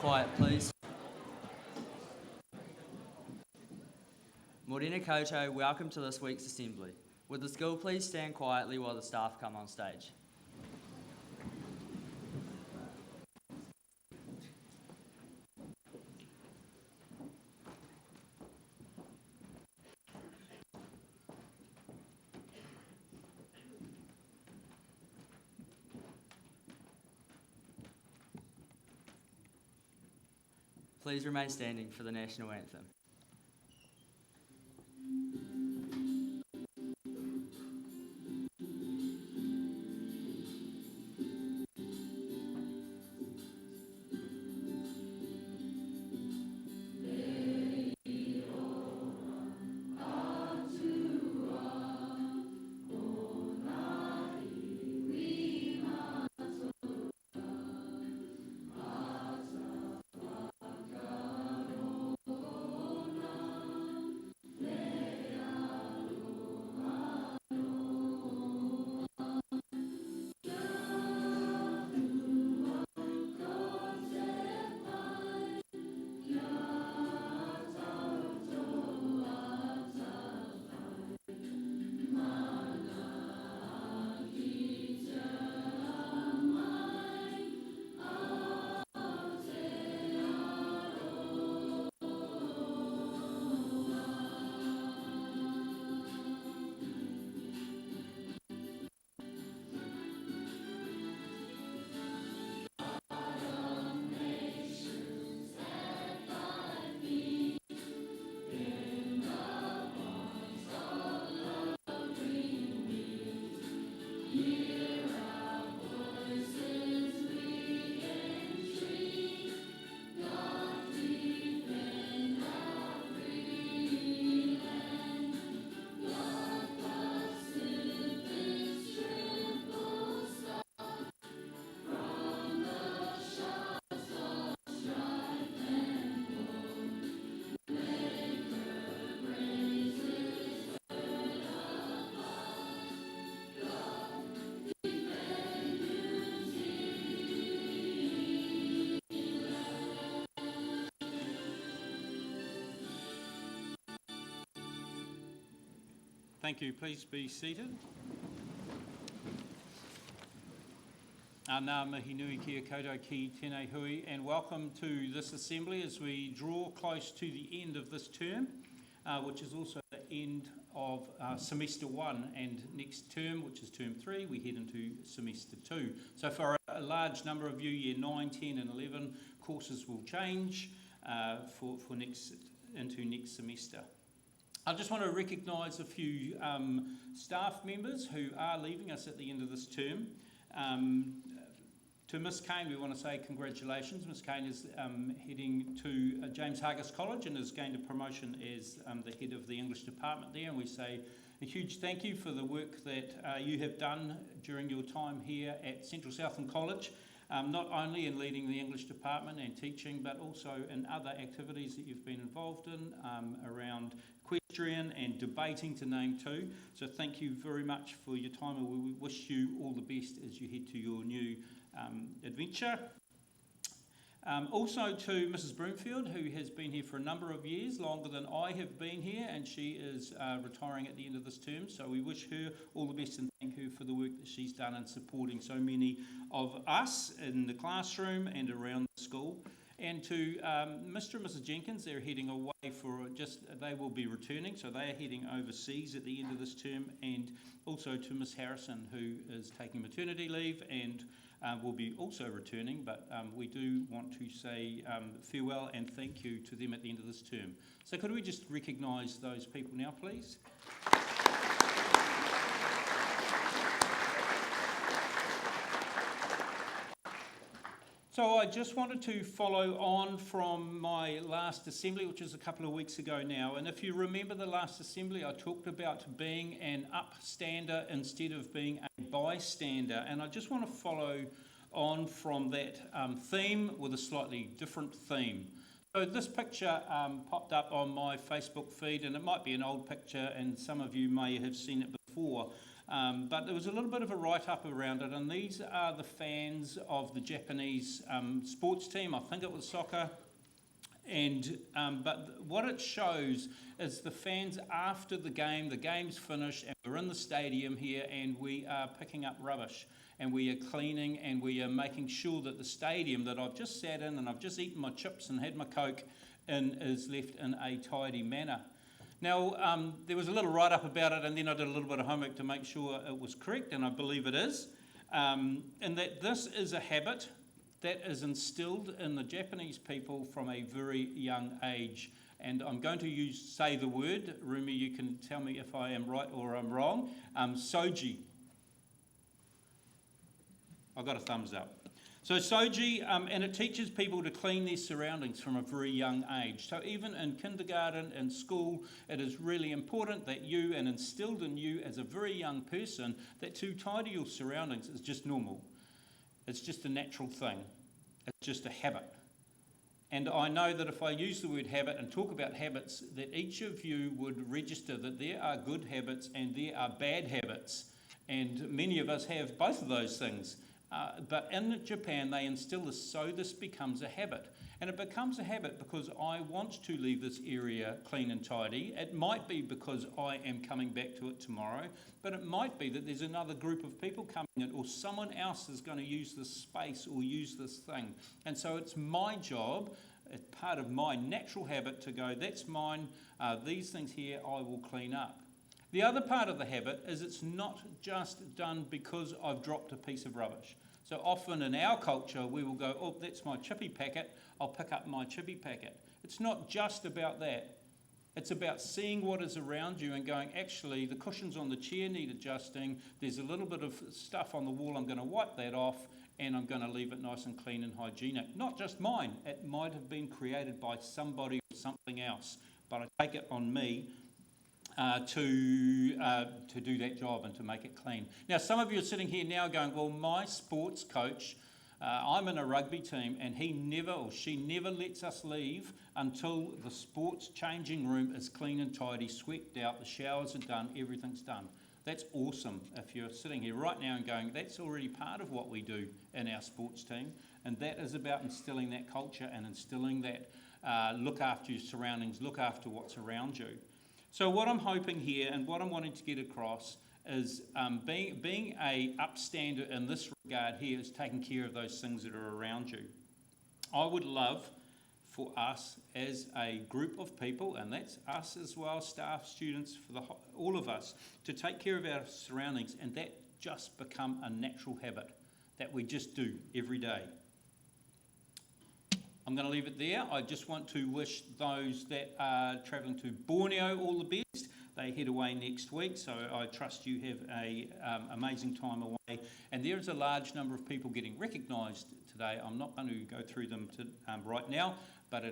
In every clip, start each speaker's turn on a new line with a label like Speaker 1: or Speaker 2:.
Speaker 1: Quiet, please. Morena koutou, welcome to this week's assembly. Would the school please stand quietly while the staff come on stage? Please remain standing for the national anthem.
Speaker 2: Thank you. Please be seated. Nā mihi nui kia koutou ki tēnei hui, and welcome to this assembly as we draw close to the end of this term, which is also the end of semester 1, and next term, which is term 3, we head into semester 2. So for a large number of you, year 9, 10 and 11, courses will change for next semester. I just want to recognise a few staff members who are leaving us at the end of this term. To Miss Kane, we want to say congratulations. Miss Kane is heading to James Hargis College and has gained a promotion as the head of the English department there, and we say a huge thank you for the work that you have done during your time here at Central Southland College, not only in leading the English department and teaching, but also in other activities that you've been involved in around equestrian and debating, to name two. So thank you very much for your time, and we wish you all the best as you head to your new adventure. Also to Mrs. Broomfield, who has been here for a number of years, longer than I have been here, and she is retiring at the end of this term. So we wish her all the best and thank her for the work that she's done in supporting so many of us in the classroom and around the school. And to Mr. and Mrs. Jenkins, they're heading away they will be returning, so they are heading overseas at the end of this term. And also to Miss Harrison, who is taking maternity leave and will be also returning, but we do want to say farewell and thank you to them at the end of this term. So could we just recognise those people now, please? So I just wanted to follow on from my last assembly, which was a couple of weeks ago now. And if you remember the last assembly, I talked about being an upstander instead of being a bystander. And I just want to follow on from that theme with a slightly different theme. So this picture popped up on my Facebook feed, and it might be an old picture, and some of you may have seen it before. But there was a little bit of a write-up around it, and these are the fans of the Japanese sports team. I think it was soccer. And but what it shows is the fans after the game's finished, and we're in the stadium here, and we are picking up rubbish, and we are cleaning, and we are making sure that the stadium that I've just sat in and I've just eaten my chips and had my Coke in is left in a tidy manner. Now, there was a little write-up about it, and then I did a little bit of homework to make sure it was correct, and I believe it is, and that this is a habit that is instilled in the Japanese people from a very young age. And I'm going to say the word. Rumi, you can tell me if I am right or I'm wrong. Soji. I got a thumbs up. So soji, and it teaches people to clean their surroundings from a very young age. So even in kindergarten and school, it is really important that you, and instilled in you as a very young person, that to tidy your surroundings is just normal. It's just a natural thing. It's just a habit. And I know that if I use the word habit and talk about habits, that each of you would register that there are good habits and there are bad habits. And many of us have both of those things. But in Japan, they instill this so this becomes a habit. And it becomes a habit because I want to leave this area clean and tidy. It might be because I am coming back to it tomorrow, but it might be that there's another group of people coming in, or someone else is going to use this space or use this thing. And so it's my job, it's part of my natural habit to go, that's mine, these things here I will clean up. The other part of the habit is it's not just done because I've dropped a piece of rubbish. So often in our culture, we will go, oh, that's my chippy packet, I'll pick up my chippy packet. It's not just about that. It's about seeing what is around you and going, actually, the cushions on the chair need adjusting, there's a little bit of stuff on the wall, I'm going to wipe that off, and I'm going to leave it nice and clean and hygienic. Not just mine, it might have been created by somebody or something else, but I take it on me to do that job and to make it clean. Now, some of you are sitting here now going, well, my sports coach, I'm in a rugby team, and he never or she never lets us leave until the sports changing room is clean and tidy, swept out, the showers are done, everything's done. That's awesome if you're sitting here right now and going, that's already part of what we do in our sports team, and that is about instilling that culture and instilling that look after your surroundings, look after what's around you. So what I'm hoping here and what I'm wanting to get across is being a upstander in this regard here is taking care of those things that are around you. I would love for us as a group of people, and that's us as well, staff, students, for all of us, to take care of our surroundings, and that just become a natural habit that we just do every day. I'm going to leave it there. I just want to wish those that are travelling to Borneo all the best. They head away next week, so I trust you have an amazing time away. And there is a large number of people getting recognised today. I'm not going to go through them right now, but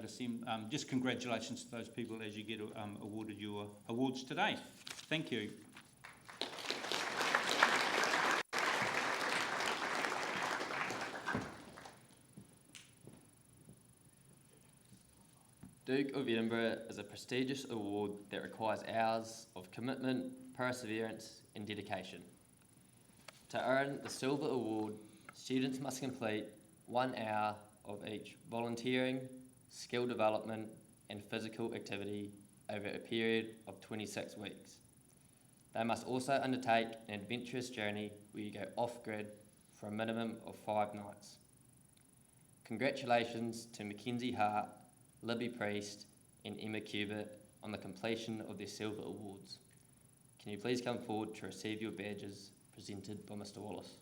Speaker 2: just congratulations to those people as you get awarded your awards today. Thank you.
Speaker 3: Duke of Edinburgh is a prestigious award that requires hours of commitment, perseverance and dedication. To earn the Silver Award, students must complete 1 hour of each volunteering, skill development and physical activity over a period of 26 weeks. They must also undertake an adventurous journey where you go off-grid for a minimum of 5 nights. Congratulations to Mackenzie Hart, Libby Priest and Emma Cubitt on the completion of their Silver Awards. Can you please come forward to receive your badges presented by Mr. Wallace?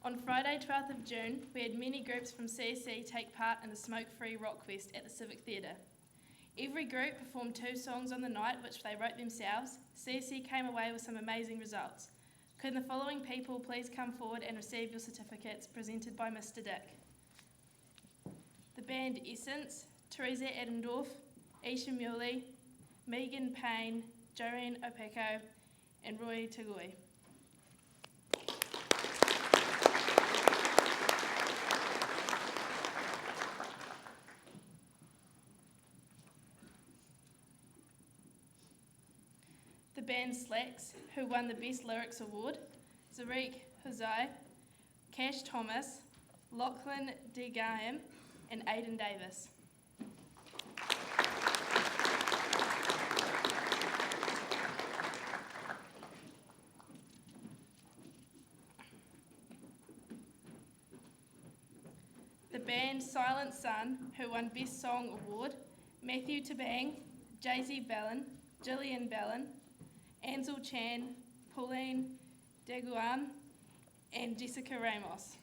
Speaker 4: On Friday, 12th of June, we had many groups from CSC take part in the Smoke-Free Rock Fest at the Civic Theatre. Every group performed 2 songs on the night, which they wrote themselves. CSC came away with some amazing results. Could the following people please come forward and receive your certificates presented by Mr. Dick? The band Essence, Teresa Adendorf, Isha Muley, Megan Payne, Joanne Opeko, and Roy Tagoi. The band Slacks, who won the Best Lyrics Award, Zarik Huzai, Cash Thomas, Lachlan DeGaim, and Aidan Davis. The band Silent Sun, who won Best Song Award, Matthew Tabang, Jay-Z Ballin, Gillian Ballin, Ansel Chan, Pauline Daguan, and Jessica Ramos.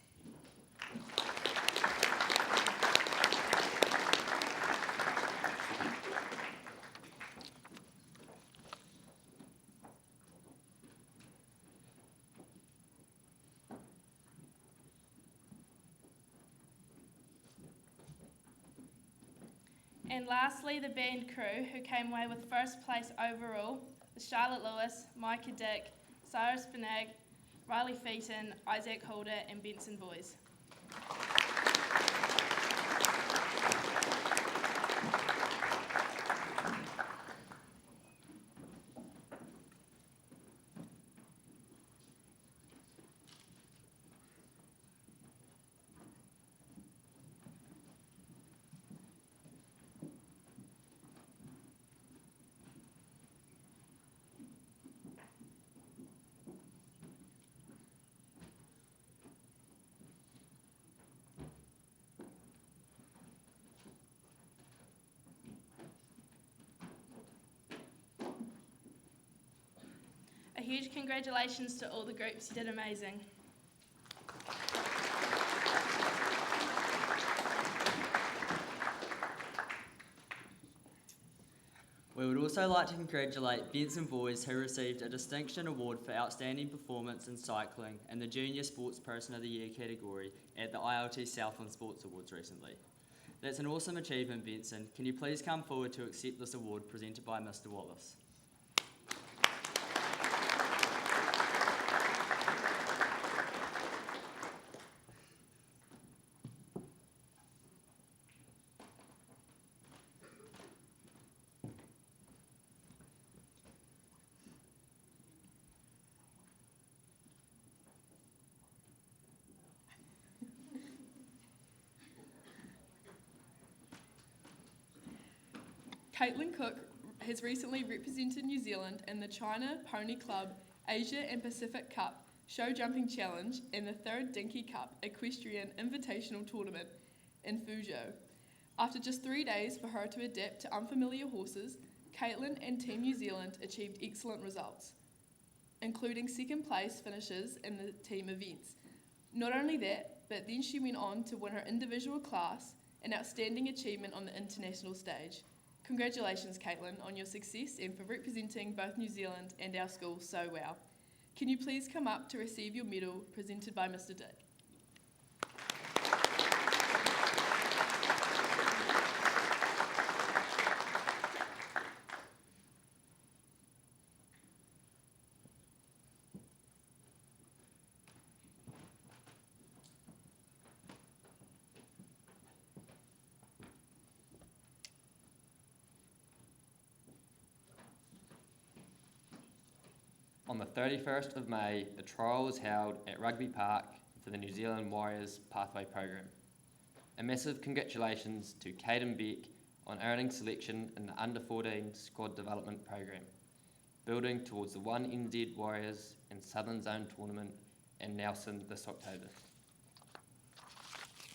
Speaker 4: And lastly, the band crew, who came away with first place overall, the Charlotte Lewis, Micah Dick, Cyrus Benag, Riley Featon, Isaac Holder, and Benson Boys. A huge congratulations to all the groups, you did amazing.
Speaker 1: We would also like to congratulate Benson Boys, who received a Distinction Award for Outstanding Performance in Cycling in the Junior Sports Person of the Year category at the ILT Southland Sports Awards recently. That's an awesome achievement, Benson. Can you please come forward to accept this award presented by Mr. Wallace?
Speaker 5: Caitlin Cook has recently represented New Zealand in the China Pony Club Asia and Pacific Cup Show Jumping Challenge and the 3rd Dinky Cup Equestrian Invitational Tournament in Fuzhou. After just 3 days for her to adapt to unfamiliar horses, Caitlin and Team New Zealand achieved excellent results, including 2nd place finishes in the team events. Not only that, but then she went on to win her individual class, an outstanding achievement on the international stage. Congratulations, Caitlin, on your success and for representing both New Zealand and our school so well. Can you please come up to receive your medal presented by Mr. Dick?
Speaker 3: On the 31st of May, the trial was held at Rugby Park for the New Zealand Warriors Pathway Programme. A massive congratulations to Caden Beck on earning selection in the Under-14 Squad Development Programme, building towards the 1NZ Warriors and Southern Zone Tournament in Nelson this October.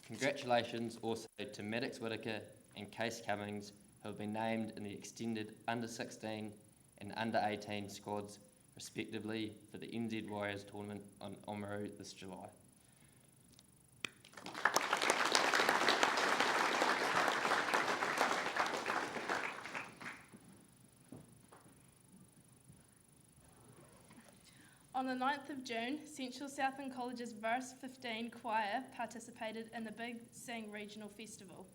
Speaker 3: Congratulations also to Maddox Whitaker and Case Cummings, who have been named in the extended Under-16 and Under-18 squads respectively for the NZ Warriors tournament on Oamaru this July.
Speaker 4: On the 9th of June, Central Southland College's Verse 15 choir participated in the Big Sing Regional Festival.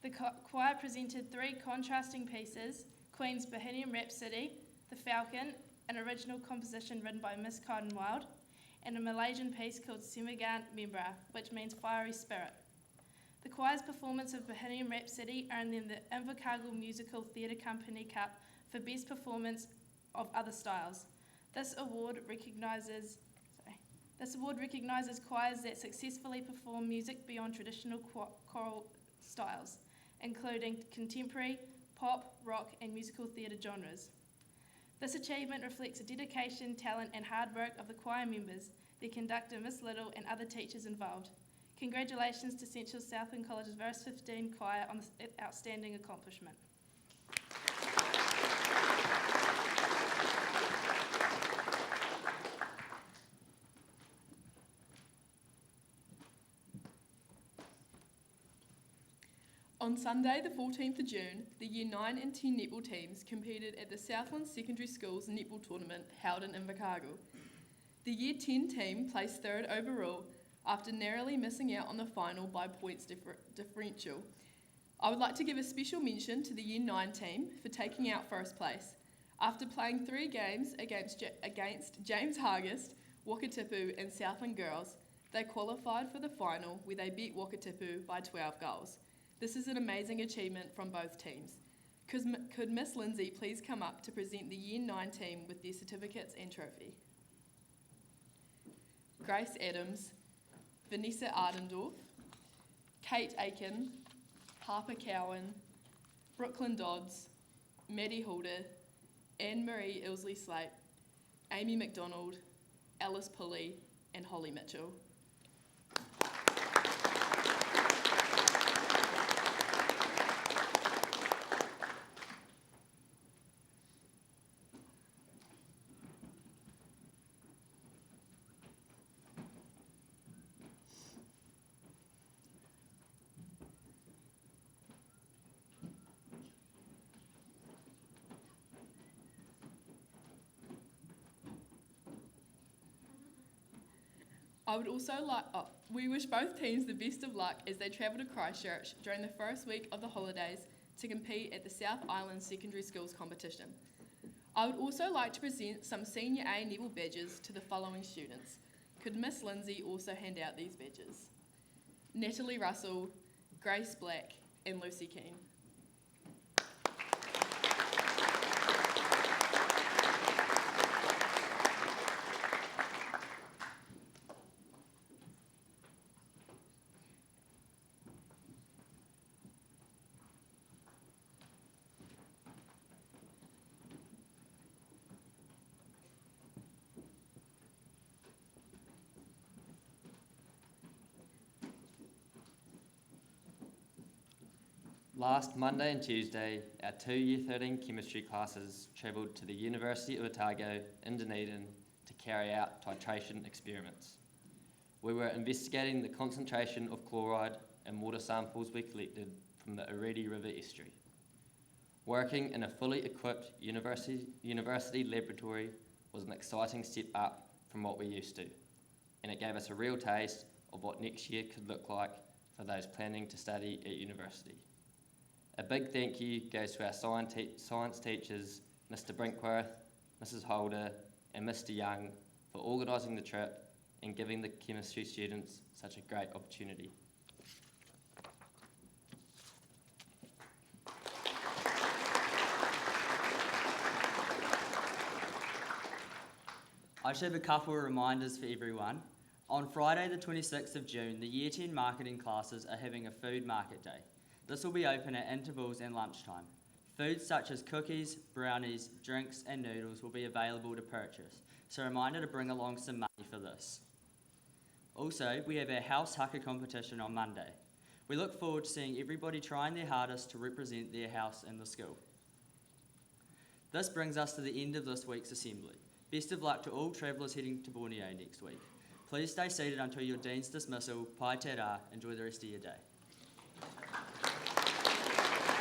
Speaker 4: The choir presented 3 contrasting pieces: Queen's Bohemian Rhapsody, The Falcon, an original composition written by Miss Wild, and a Malaysian piece called Semigant Membra, which means fiery spirit. The choir's performance of Bohemian Rhapsody earned them the Invercargill Musical Theatre Company Cup for Best Performance of Other Styles. This award recognises choirs that successfully perform music beyond traditional choral styles, including contemporary, pop, rock, and musical theatre genres. This achievement reflects the dedication, talent, and hard work of the choir members, their conductor, Miss Little, and other teachers involved. Congratulations to Central Southland College's Verse 15 choir on this outstanding accomplishment.
Speaker 5: On Sunday, the 14th of June, the Year 9 and 10 netball teams competed at the Southland Secondary Schools netball tournament held in Invercargill. The Year 10 team placed 3rd overall after narrowly missing out on the final by points differential. I would like to give a special mention to the Year 9 team for taking out first place. After playing 3 games against James Hargest, Wakatipu and Southland girls, they qualified for the final where they beat Wakatipu by 12 goals. This is an amazing achievement from both teams. Could Miss Lindsay please come up to present the Year 9 team with their certificates and trophy? Grace Adams, Vanessa Ardendorf, Kate Aiken, Harper Cowan, Brooklyn Dodds, Maddie Halder, Anne-Marie Ilsley-Slate, Amy McDonald, Alice Pulley, and Holly Mitchell. We wish both teams the best of luck as they travel to Christchurch during the first week of the holidays to compete at the South Island Secondary Schools competition. I would also like to present some Senior A netball badges to the following students. Could Miss Lindsay also hand out these badges? Natalie Russell, Grace Black, and Lucy Keane.
Speaker 3: Last Monday and Tuesday, our 2 Year 13 chemistry classes travelled to the University of Otago in Dunedin to carry out titration experiments. We were investigating the concentration of chloride in water samples we collected from the Oredi River estuary. Working in a fully equipped university laboratory was an exciting step up from what we're used to, and it gave us a real taste of what next year could look like for those planning to study at university. A big thank you goes to our science teachers, Mr. Brinkworth, Mrs. Holder, and Mr. Young for organising the trip and giving the chemistry students such a great opportunity.
Speaker 1: I should have a couple of reminders for everyone. On Friday the 26th of June, the Year 10 marketing classes are having a food market day. This will be open at intervals and lunchtime. Foods such as cookies, brownies, drinks and noodles will be available to purchase, so a reminder to bring along some money for this. Also, we have our House Haka competition on Monday. We look forward to seeing everybody trying their hardest to represent their house in the school. This brings us to the end of this week's assembly. Best of luck to all travellers heading to Borneo next week. Please stay seated until your Dean's dismissal. Pai te rā. Enjoy the rest of your day.